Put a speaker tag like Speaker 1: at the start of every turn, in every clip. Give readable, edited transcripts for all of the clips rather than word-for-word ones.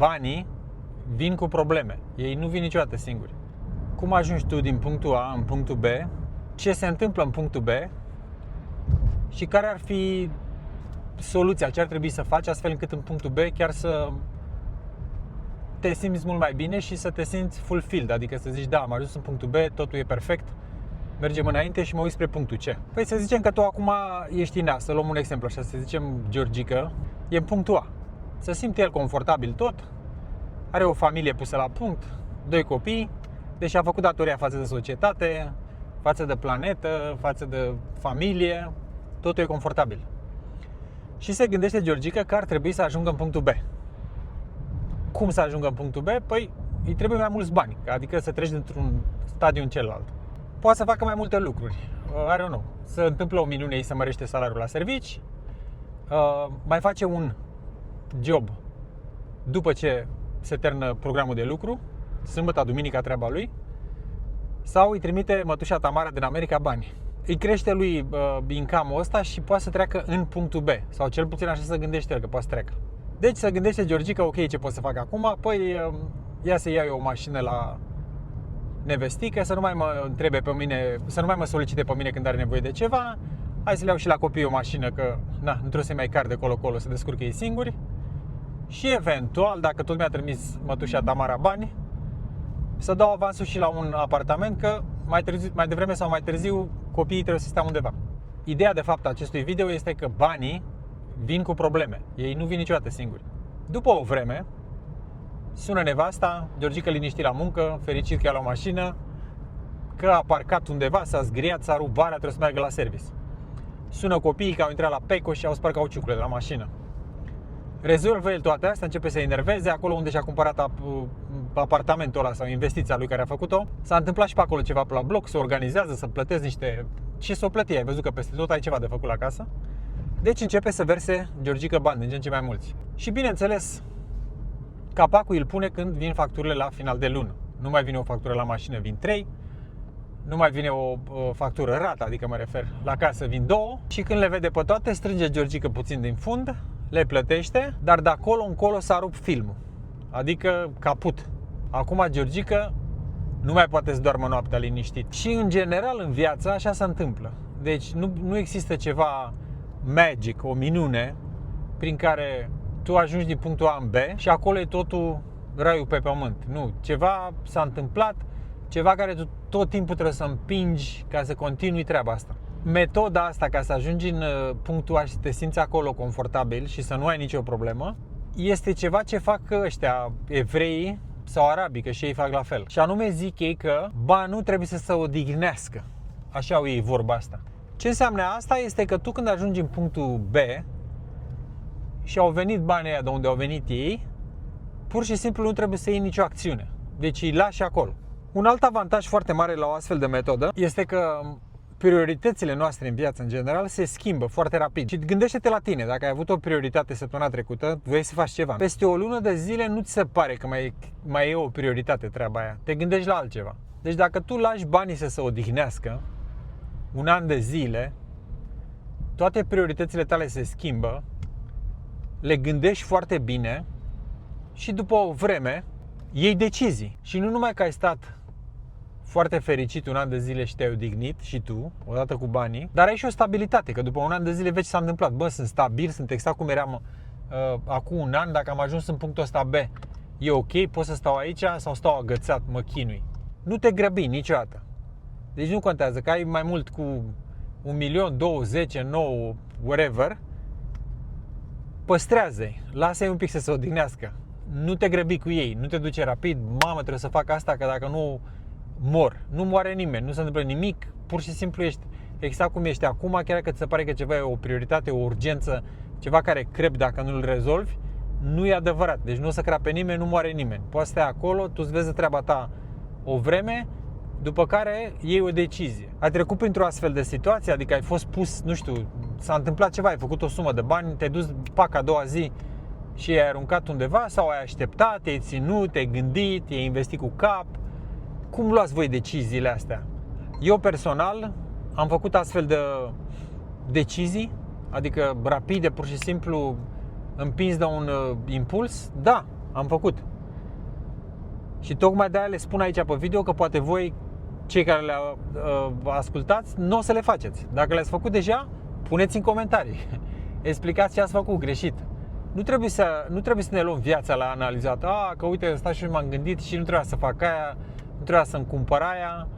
Speaker 1: banii vin cu probleme. Ei nu vin niciodată singuri. Cum ajungi tu din punctul A în punctul B, ce se întâmplă în punctul B și care ar fi soluția, ce ar trebui să faci astfel încât în punctul B chiar să te simți mult mai bine și să te simți fulfilled, adică să zici, da, am ajuns în punctul B, totul e perfect, mergem înainte și mă uit spre punctul C. Păi să zicem că tu acum ești în A, să luăm un exemplu așa, să zicem Georgica e în punctul A. Se simte el confortabil tot, are o familie pusă la punct, 2 copii, deși a făcut datoria față de societate, față de planetă, față de familie, totul e confortabil. Și se gândește Georgica că ar trebui să ajungă în punctul B. Cum să ajungă în punctul B? Păi îi trebuie mai mulți bani, adică să treci dintr-un stadiu în celălalt. Poate să facă mai multe lucruri, I don't know, să întâmplă o minune, îi se mărește salariul la servici, mai face un job după ce se termină programul de lucru, sâmbătă, duminica treaba lui, sau îi trimite mătușa Tamara din America bani. Îi crește lui income-ul ăsta și poate să treacă în punctul B, sau cel puțin așa se gândește el că poate să treacă. Deci se gândește Georgica, ok, ce pot să fac acum? Păi ia să iau eu o mașină la nevestică, să nu mai mă întrebe pe mine, să nu mai mă solicite pe mine când are nevoie de ceva. Hai să le iau și la copii o mașină, că na, nu trebuie să-i mai car de colo-colo, să descurcă ei singuri. Și eventual, dacă tot mi-a trimis mătușa Tamara bani, să dau avansul și la un apartament, că mai devreme sau mai târziu copiii trebuie să stea undeva. Ideea de fapt a acestui video este că banii vin cu probleme. Ei nu vin niciodată singuri. După o vreme, sună nevasta, Georgica liniștit la muncă, fericit că a luat o mașină, că a parcat undeva, s-a zgriat, s-a rupt vara, trebuie să meargă la service. Sună copiii că au intrat la Peco și au spart cauciucurile de la mașină. Rezolvă el toate astea, începe să se enerveze. Acolo unde și-a cumpărat apartamentul ăla sau investiția lui care a făcut-o, s-a întâmplat și pe acolo ceva pe la bloc, se organizează, să plătesc niște... Ce să o plăti? Ai văzut că peste tot ai ceva de făcut la casă? Deci începe să verse Georgica bani din ce în ce mai mulți. Și bineînțeles, capacul îl pune când vin facturile la final de lună. Nu mai vine o factură la mașină, vin 3. Nu mai vine o factură rată, adică mă refer, la casă vin 2. Și când le vede pe toate, strânge Georgica puțin din fund, le plătește, dar de acolo încolo s-a rupt filmul. Adică caput. Acum Georgica nu mai poate să doarmă noaptea liniștit. Și în general în viață așa se întâmplă. Deci nu există ceva magic, o minune prin care tu ajungi din punctul A în B și acolo e totul raiul pe pământ. Nu, ceva s-a întâmplat, ceva care tu tot timpul trebuie să împingi ca să continui treaba asta. Metoda asta ca să ajungi în punctul A și să te simți acolo confortabil și să nu ai nicio problemă, este ceva ce fac ăștia evreii sau arabii, că și ei fac la fel. Și anume zic ei că banul trebuie să se odihnească. Așa au ei vorba asta. Ce înseamnă asta este că tu când ajungi în punctul B și au venit banii aia de unde au venit ei, pur și simplu nu trebuie să iei nicio acțiune. Deci îi lași acolo. Un alt avantaj foarte mare la o astfel de metodă este că prioritățile noastre în viață în general se schimbă foarte rapid. Și gândește-te la tine, dacă ai avut o prioritate săptămâna trecută, vrei să faci ceva. Peste o lună de zile nu ți se pare că mai e o prioritate treaba aia. Te gândești la altceva. Deci dacă tu lași banii să se odihnească un an de zile, toate prioritățile tale se schimbă, le gândești foarte bine și după o vreme iei decizii. Și nu numai că ai stat foarte fericit un an de zile și te-ai odihnit și tu, odată cu banii, dar ai și o stabilitate, că după un an de zile vezi ce s-a întâmplat. Bă, sunt stabil, sunt exact cum eram acum un an, dacă am ajuns în punctul ăsta B, e ok, pot să stau aici sau stau agățat, mă chinui. Nu te grăbi niciodată. Deci nu contează că ai mai mult cu 1 milion, 2, 10, 9, whatever, păstrează-i, lasă-i un pic să se odihnească. Nu te grăbi cu ei, nu te duce rapid, mamă, trebuie să fac asta, că dacă nu mor. Nu moare nimeni, nu se întâmplă nimic, pur și simplu ești exact cum ești acum, chiar dacă ți se pare că ceva e o prioritate, o urgență, ceva care crepi dacă nu-l rezolvi, nu e adevărat. Deci nu o să crape nimeni, nu moare nimeni. Poți să stai acolo, tu îți vezi treaba ta o vreme, după care iei o decizie. Ai trecut printr-o astfel de situație, adică ai fost pus, nu știu, s-a întâmplat ceva, ai făcut o sumă de bani, te-ai dus pac a doua zi și ai aruncat undeva sau ai așteptat, te-ai ținut, te-ai gândit, te-ai investit cu cap. Cum luați voi deciziile astea? Eu personal am făcut astfel de decizii, adică rapide, pur și simplu împins de un impuls. Da, am făcut. Și tocmai de-aia le spun aici pe video că poate voi, cei care le ascultați, nu o să le faceți. Dacă le-ați făcut deja, puneți în comentarii. Explicați ce ați făcut greșit. Nu trebuie să ne luăm viața la analizat. Că uite, stai și m-am gândit și nu trebuia să fac aia, nu trebuia să-mi cumpăr aia,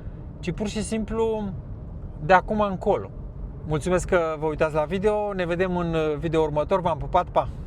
Speaker 1: ci pur și simplu de acum încolo. Mulțumesc că vă uitați la video, ne vedem în video următor, v-am pupat, pa!